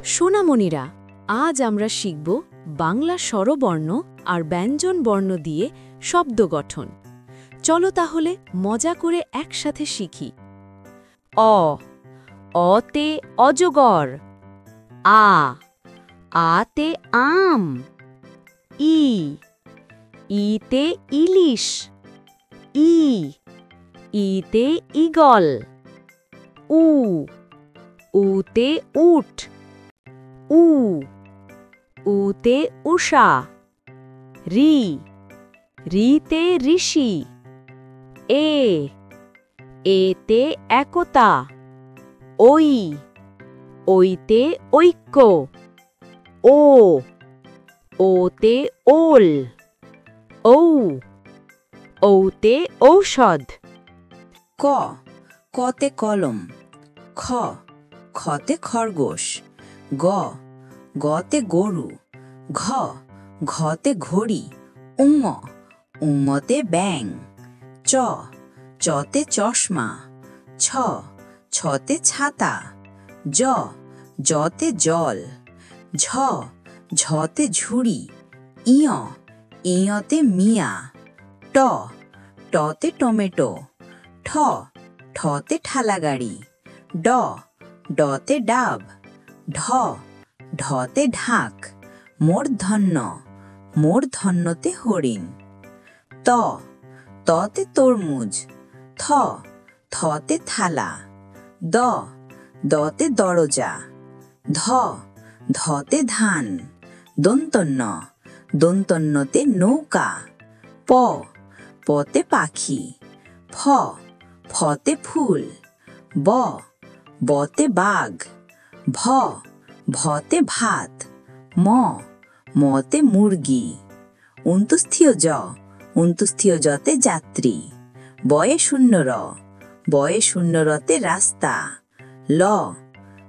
সোনামণিরা, আজ আমরা শিখব বাংলা স্বরবর্ণ আর ব্যঞ্জন বর্ণ দিয়ে শব্দ গঠন। চলো তাহলে মজা করে একসাথে শিখি। অ, অতে অজগর। আ, আতে আম। ই, ইতে ইলিশ। ই, ইতে ঈগল। উ, উতে উট। উ, উতে উষা। রি, রিতে ঋষি। এ, এতে একতা। ওই, ওইতে ঐক্য। ও, ওতে ওল। ঔ, ঔতে ঔষধ। ক, কতে কলম। খ, খতে খরগোশ। গ, গতে গরু। ঘ, ঘতে ঘড়ি। উঙ, উঙতে ব্যাঙ। চ, চতে চশমা। ছ, ছতে ছাতা। জ, জতে জল। ঝ, ঝতে ঝুড়ি। ইয়, ইয়তে মিয়া। ট, টতে টমেটো। ঠ, ঠতে ঠালাগাড়ি। ড, ডতে ডাব। ঢ, ঢতে ঢাক। মূর্ধন্য, মূর্ধন্যতে হরিণ। ত, ততে তরমুজ। থ, থতে থালা। দ, দতে দরজা। ধ, ধতে ধান। দন্তন্য, দন্তন্যতে নৌকা। প, পতে পাখি। ফ, ফতে ফুল। ব, বতে বাঘ। ভ, ভতে ভাত। ম, মতে মুরগি। উন্তুস্থিয় জ, উন্তুস্থিয় জতে যাত্রী। বয়ে শূন্য র, বয়ে শূন্য রতে রাস্তা। ল,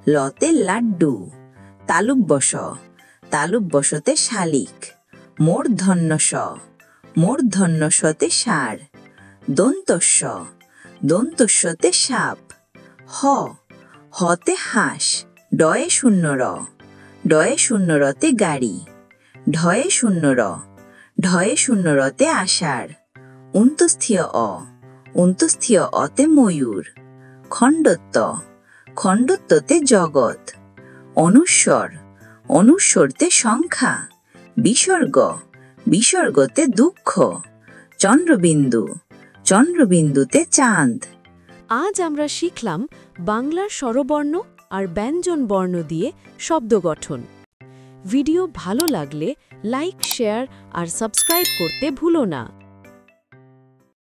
লতে লাড্ডু। তালুব্য স, তালুব্য সতে শালিক। মূর্ধন্য স, মূর্ধন্য সতে ষাঁড়। দন্তস্ব, দন্তস্বতে সাপ। হ, হতে হাঁস। ডয়ে শূন্য র, ডয়ে শূন্য রতে গাড়ি। ঢয়ে শূন্য র, ঢয়ে শূন্য রতে আষাঢ়। উন্তস্থিয় অ, উন্তস্থিয় অতে ময়ূর। খণ্ডত্ব, খণ্ডত্বতে জগৎ। অনুস্বর, অনুস্বরতে সংখ্যা। বিসর্গ, বিসর্গতে দুঃখ। চন্দ্রবিন্দু, চন্দ্রবিন্দুতে চাঁদ। আজ আমরা শিখলাম বাংলার স্বরবর্ণ আর ব্যঞ্জন বর্ণ দিয়ে শব্দ গঠন। ভিডিও ভালো লাগলে লাইক, শেয়ার আর সাবস্ক্রাইব করতে ভুলো না।